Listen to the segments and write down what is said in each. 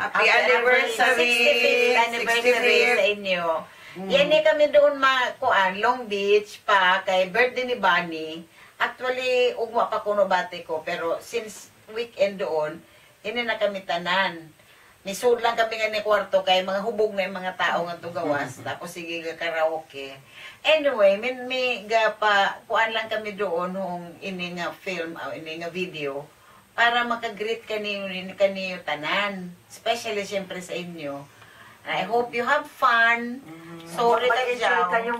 Happy anniversary! 65th anniversary sa inyo. Yan kami doon Long Beach pa kay birthday ni Bunny. Actually, ugma pa kuno bate ko, pero since weekend doon, hindi na kami tanan. Nisud lang kami nga ni kwarto kay mga hubog na yung mga tao nga tugawas. Tapos sige ga karaoke. Anyway, may kuan lang kami doon hong ini nga film, ini nga video para makagreet kaniyo tanan. Especially siyempre sa inyo. I hope you have fun. Sorry Pag-enjoy kayo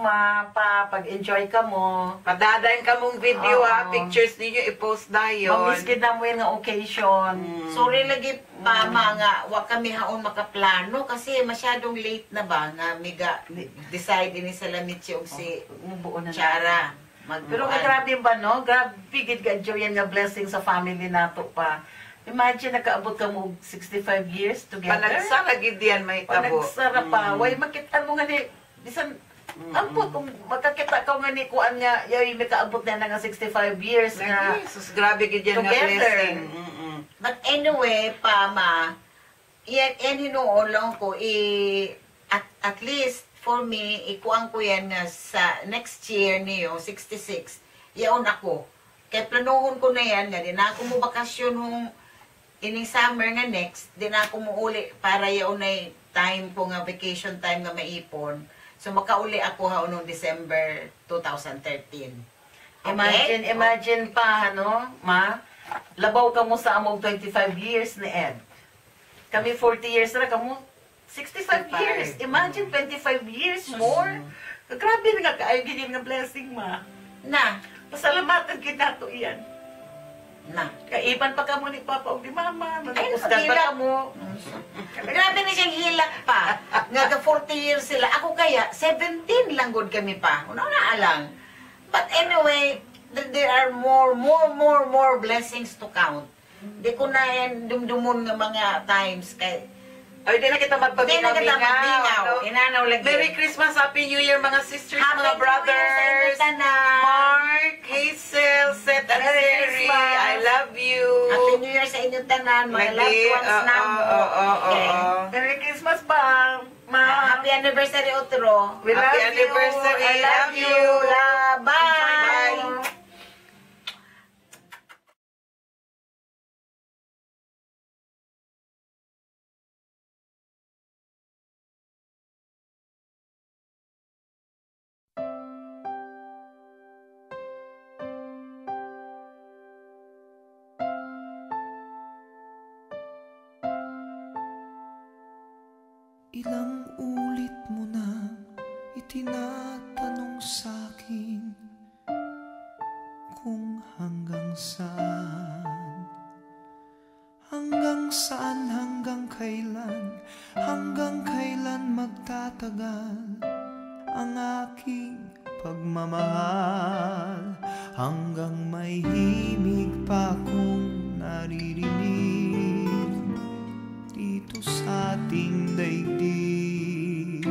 pag-enjoy ka mo. Padadayan ka mong video pictures ninyo i-post na yun. Mamiskid na mo yung occasion. Sorry lagi pa mga, wag kami haon makaplano kasi masyadong late na ba nga miga decide ni sa Lamitsi og si Chara. Pero grabe ba no? Grabe gid ka enjoy yan nga blessing sa family nato pa. Imagine, nakaabot ka mo 65 years together. Panagsara gid yan may tabo. Panagsara pa. Way makita mo nga ni, bisan, ambot, kung makakita ka nga ni kuan nga, yoy, may kaabot na nga 65 years nga. Sus, grabe gid yan nga blessing. But anyway, yan hinuon lang ko, at least, for me, ikuang ko yan na sa next year niyo, 66, yaon ako. Kaya planuhon ko na yan, nga din ako mo bakasyon hong ining summer nga next, din ako mo uli para yaon na time po nga vacation time nga maipon. So makauli ako noong December 2013. Okay? Imagine pa, labaw ka mo sa among 25 years ni Ed. Kami 40 years na, kamo 65 years. Imagine 25 years more. Grabe na nga kaayo gid nga blessing ma. Na, Pasalamatan kita to iyan. na. Kaiban pa ka mo ni Papa o ni Mama. Ay, Magpusgan pa nakahila. ka mo. Grabe na siyang hilak pa. Nga 40 years sila. Ako kaya, 17 lang good kami pa. Una na alang. But anyway, there are more blessings to count. Di ko na yan dumdumon nga mga times kay Ay, di na kita di na kita magdingaw. magpabingaw. Inanaw lagi. Merry Christmas, Happy New Year mga sisters, Happy mga New Year sa brothers. inyong tanan. Mark, Hazel, Seth, and Merry Siri, Christmas. I love you. Happy New Year sa inyong tanan, mga Lagi, loved ones na mo. Okay. Merry Christmas pa, ma. Happy anniversary, Otro. We love Happy you. anniversary. I love you. Bye. Bye. Ilang ulit mo na itinatanong sa'kin kung hanggang saan, hanggang kailan magtatagal ang aking pagmamahal, hanggang may himig pa akong naririnig dito sa ating daigdig,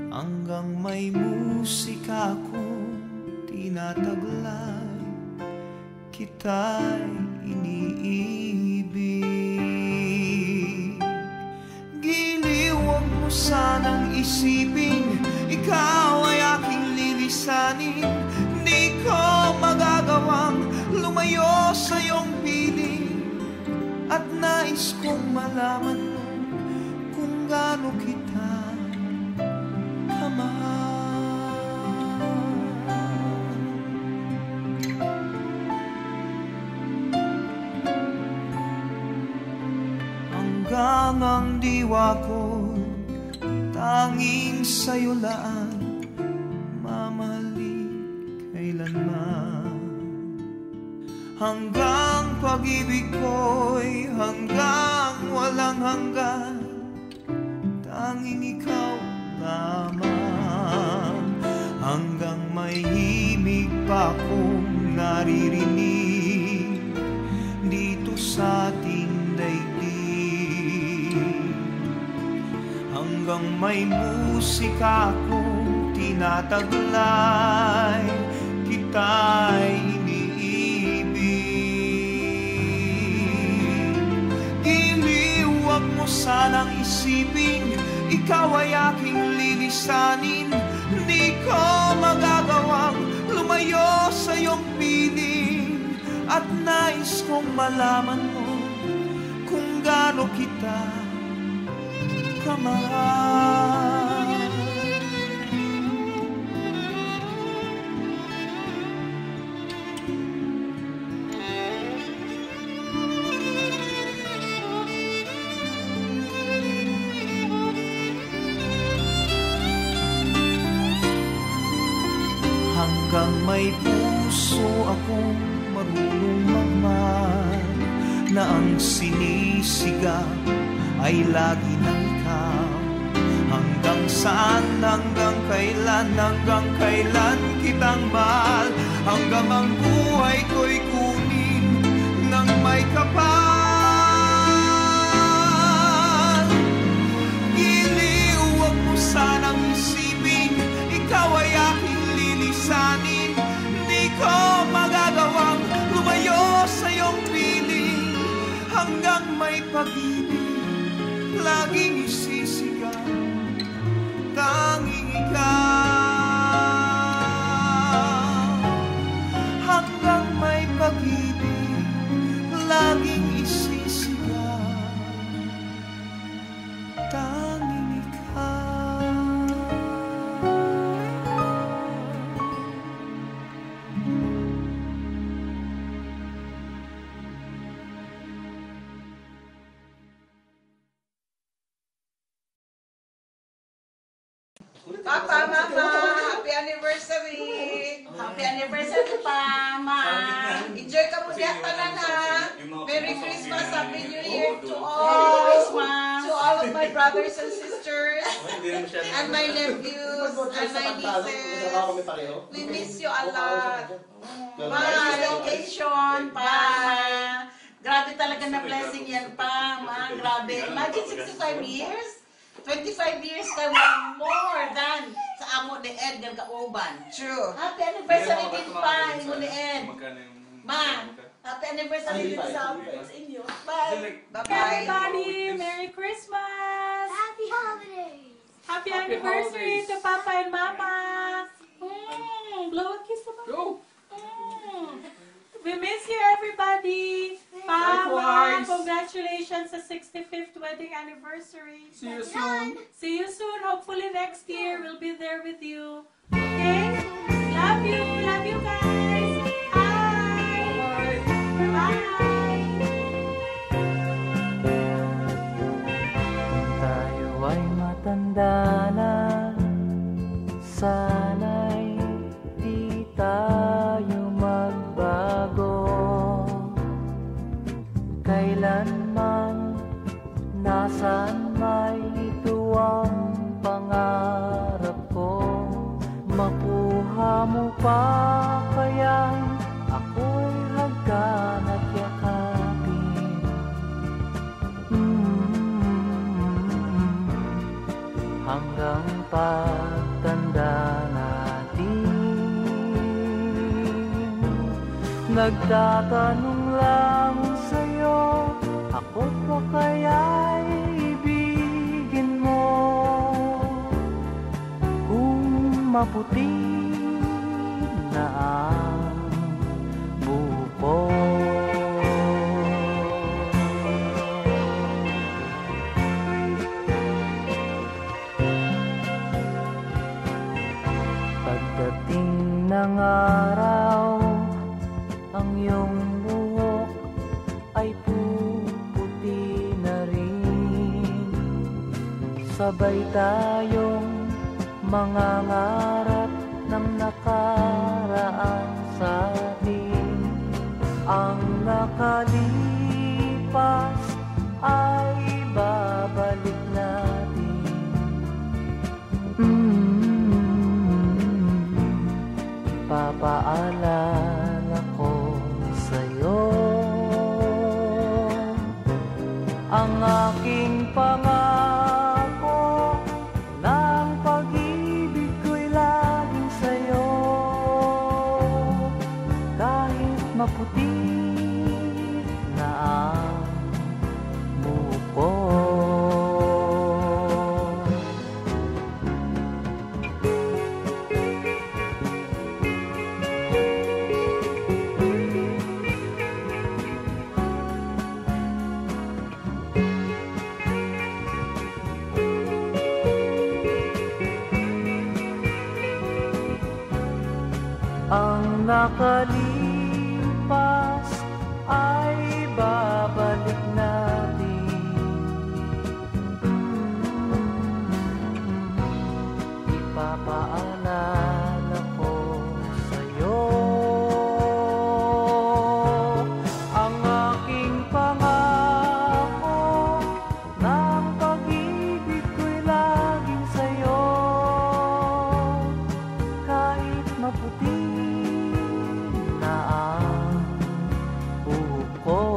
hanggang may musika akong tinataglay, kita'y iniibig. Giliw, huwag mo sanang isipin ikaw ay aking lilisanin. Di ko magagawang lumayo sa iyong piling, at nais kong malaman mo kung gaano kita kamahal. Hanggang ang diwa ko tanging sa'yo laan, mamahalin kailanman. Hanggang pag-ibig ko'y hanggang walang hanggan, tanging ikaw lamang. Hanggang may himig pa akong naririnig dito sa ating daigdig, hanggang may musika akong tinataglay, kita'y iniibig. Giliw, huwag mo sanang isipin ikaw ay aking lilisanin. Di ko magagawang lumayo sa iyong piling, at nais kong malaman mo kung gaano kita kamahal. Hanggang may puso akong marunong magmahal, na ang sinisigaw ay lagi ng ikaw. Hanggang saan, hanggang kailan kitang mahal, hanggang ang buhay ko'y kunin ng may kapal. Giliw, huwag mo sanang isipin ikaw ay aking lilisanin. Di ko magagawang lumayo sa iyong piling, hanggang may pag-ibig laging isisigaw, tanging ikaw. Hanggang may pag-ibig laging isisigaw, tanging ikaw. Papa, Mama, happy anniversary! Happy anniversary pa, Ma. Enjoy ka mo diyan tanan ha! Merry Christmas, Happy New Year to Merry all! Christmas. To all of my brothers and sisters, and my nephews, and my nieces. We miss you a lot. Bye. Vacation pa. Grabe talaga na blessing yan pa, Ma. Grabe. Imagine 65 years. 25 years ka more than sa amo ni Ed ng kauban. True. Happy anniversary din pa, imo ni Ed. Ma, happy anniversary din sa inyo. Bye. Bye-bye. Everybody, Merry Christmas! Happy holidays! Happy anniversary to Papa and Mama! Blow a kiss naman. Go! We miss you, everybody! Papa, Likewise. congratulations sa 65th wedding anniversary. See you soon. See you soon. Hopefully next year we'll be there with you. Okay? Love you. Love you guys. Bye. Bye. Tayo ay matanda na, sana'y di tayo magbago. Kailanman, nasaan may ito ang pangarap ko. Makuha mo pa kaya ako'y hagkan at yakapin. Hanggang pagtanda natin, nagtatanong lang sa'yo, ako pa kaya'y ibigin mo? Kung maputi na ang buko. Pagdating ng araw, ang iyong buhok ay puputi na rin. Sabay tayong mangangarap ng nakaraan sa atin. Ang nakalipas ay babalik natin. Ipapaalala ko sa'yo ang aking pangako, ng pag-ibig ko'y laging sa'yo. Kahit maputi na ang buko. Ang nakalipas ay babalik natin. Ipapaalala ko sa'yo ang aking pangako, ng pag-ibig ko'y laging sa'yo. Kahit maputi na ang buko.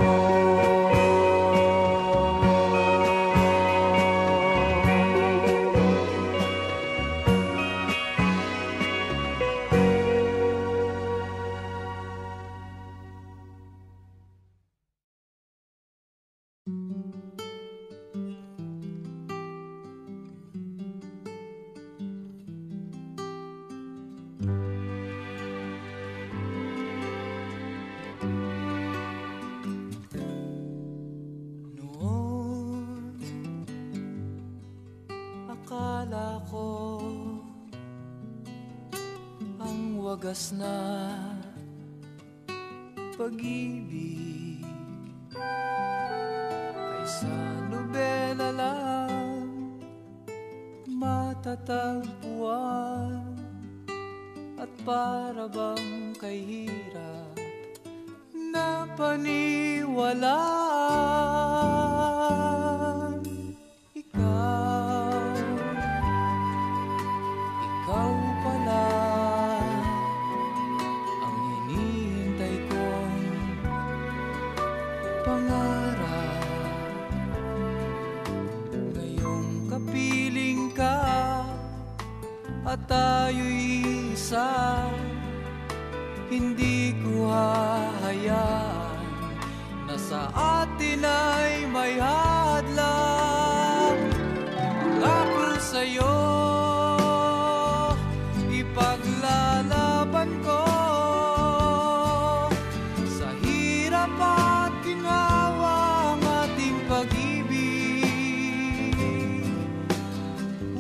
Noon, akala ko ang wagas na pag-ibig ay sa nobela lang matatagpuan at para bang kay hirap na paniwalaan. Ikaw pala ang hinihintay kong pangarap. Ngayong kapiling ka at tayo'y isa, hindi ko hahayaan na sa atin ay may hadlang. Pangako sa'yo, ipaglalaban ko sa hirap at ginhawa ang ating pag-ibig,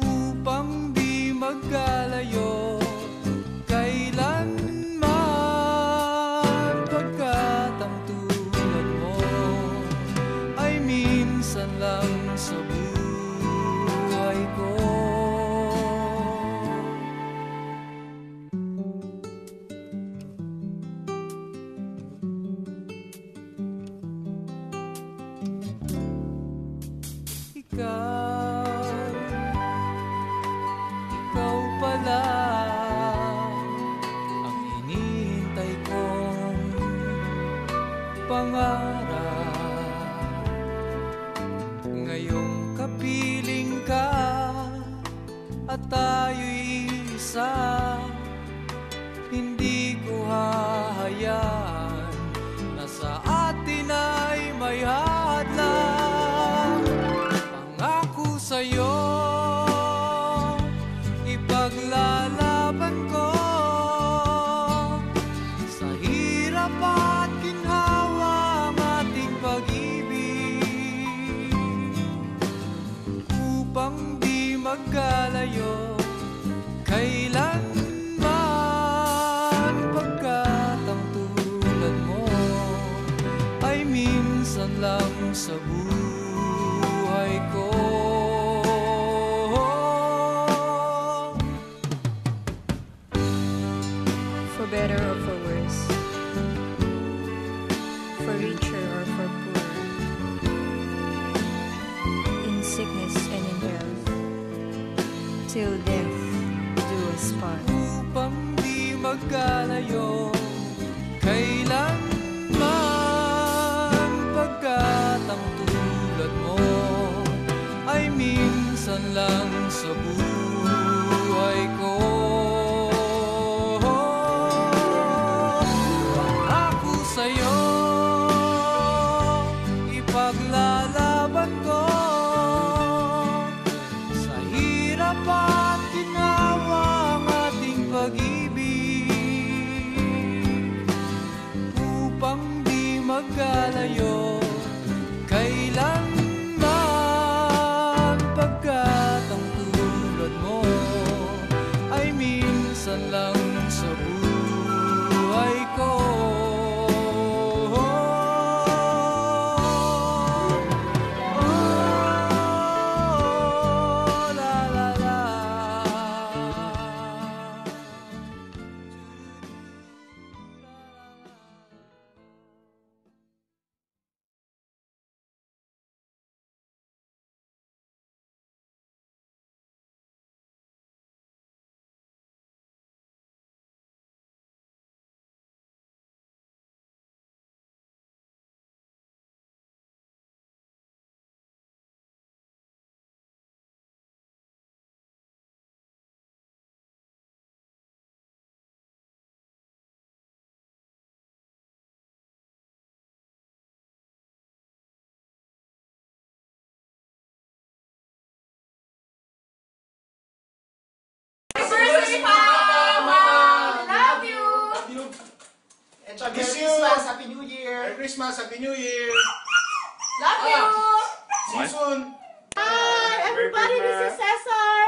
upang di magkalayo kailanman, pagkat ang tulad mo ay minsan lang sa buhay ko. Ikaw pala ang hinihintay kong pangarap. Ngayong kapiling ka at tayo'y isa, hindi ko hahayaan na sa atin ay may hadlang. Pangako sa'yo, ipaglalaban ko sa hirap at ginhawa ang ating pag-ibig, upang di magkalayo kailanman, pagkat ang tulad mo ay minsan lang sa buhay ko. For better or for worse, for richer or for poor, in sickness and in health, till death do us part. Upang di magkalayo kailanman, pagkat ang tulad mo ay minsan lang sa buhay ko. Pangako sa'yo, ipaglalaban ko sa hirap at ginhawa ang ating pag-ibig, upang di magkalayo kailanman, pagkat ang tulad mo ay minsan lang sa buhay ko. La la la. Merry Christmas, Happy New Year! Merry Christmas, Happy New Year! Love you! See you soon! Hi, everybody, this is Cesar.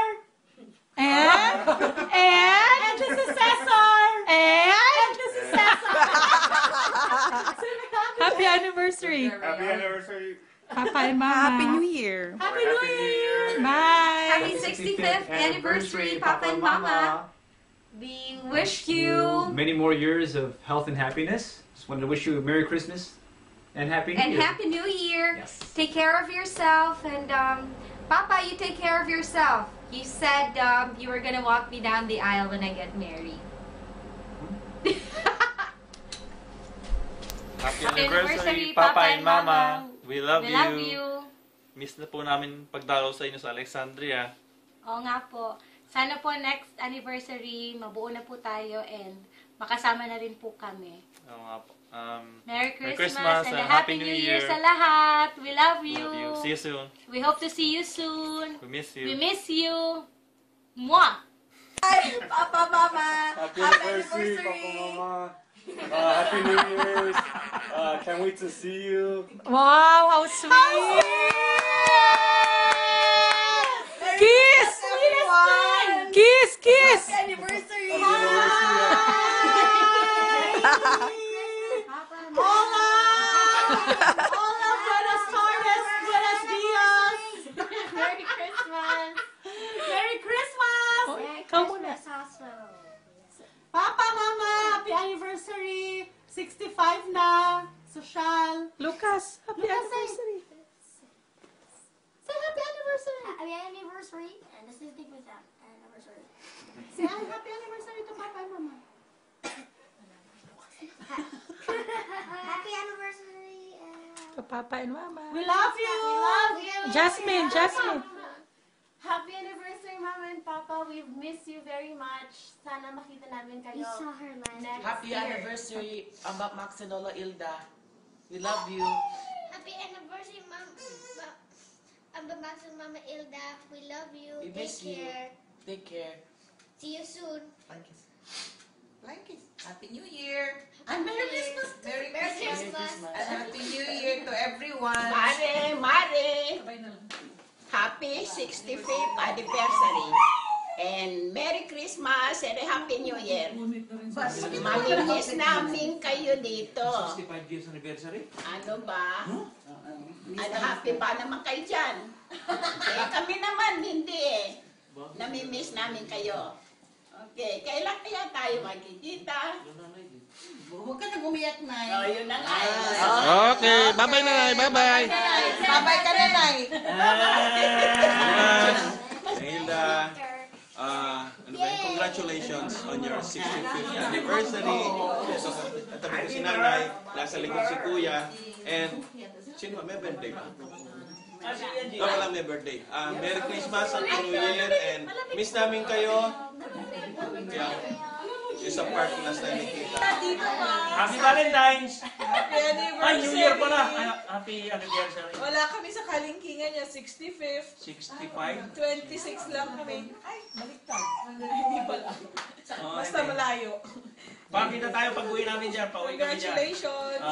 And this is Cesar. And this is Cesar. Happy anniversary. Happy anniversary! Papa and Mama. Happy New Year. Happy New Year. Bye. Happy 65th anniversary, Papa and Mama. We wish you Many more years of health and happiness. Just wanted to wish you a Merry Christmas and Happy New and Year. Happy New Year. Yes. Take care of yourself, and Papa, you take care of yourself. You said you were gonna walk me down the aisle when I get married. Happy Happy anniversary, Papa and Mama. We love We you. love you. Miss na po namin pagdalaw sa inyo sa Alexandria. Oo nga po. Sana po next anniversary, mabuo na po tayo and makasama na rin po kami. Oo nga po. Merry Merry Christmas, Christmas and and a Happy Happy New New Year Year. sa lahat. We love We you. love you. See you soon. We hope to see you soon. We miss We you. miss you. Mwah! Papa, Mama. Happy anniversary, Papa Mama. Happy New Year's. Can't wait to see you. Wow, how sweet! Kiss! Everyone. Kiss! Kiss! Happy anniversary. Hola! Hola, buenas tardes, buenos días. Merry Christmas! Merry Christmas! Ikaw muna. Papa, Mama, happy anniversary. 65 na. Social. Lucas, happy anniversary. Say happy anniversary. Happy anniversary, and this is the anniversary. Say happy anniversary to Papa and Mama. Happy anniversary. To Papa and Mama. We love you. We love you. Jasmine, Jasmine. Happy anniversary, Mama and Papa. We miss you very much. Sana makita namin kayo. We saw her last Happy anniversary, Amba Max and Lola Ilda. We love you. Happy anniversary, Amba Max and Mama Ilda. We love you. We miss you. Take care. See you soon. Blankets. Happy New Year. And Merry Christmas. Merry Christmas. And Happy New Year to everyone. Mare! Happy 65th anniversary. And Merry Christmas and Happy New Year. Mamimiss namin kayo dito. 65 years anniversary? Ano ba? Ano, happy ba naman kayo dyan? Eh, kami naman, hindi eh. Namimiss namin kayo. Okay, kailan kaya tayo magkikita? Huwag ka nang umiyak, Nay. Oh, yun na nga. Okay. Bye-bye, Nanay. Bye-bye. Bye-bye ka na, Nay. Hilda, congratulations on your 65th anniversary. So, tabi ko si Nanay, nasa likod si Kuya, and sino ba? May birthday ba? Wala may birthday. Merry Christmas at New Year, and miss namin kayo. Kaya, yung sa park last time nakita. Happy Valentine's! Happy anniversary. Ay, New Year pala! Happy anniversary. Wala kami sa kalingkingan niya, 65th. 65? 26 lang kami. Ay, baliktad. Hindi pala. Basta malayo. Pakita tayo pag-uwi namin dyan. Pauwi kami dyan. Congratulations.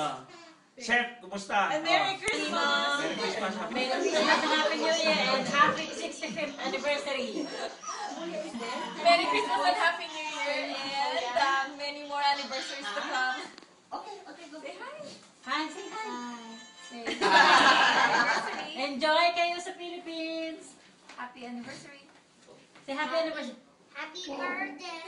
Chef, kumusta? And Merry Christmas. Merry Christmas. Happy Merry Christmas, Happy New Year, and Happy 65th anniversary. Merry Christmas and Happy New Year. And many more anniversaries to come. Okay, go. Say hi. Hi, say hi. Enjoy kayo sa Philippines. Happy anniversary. Say happy anniversary. Happy birthday.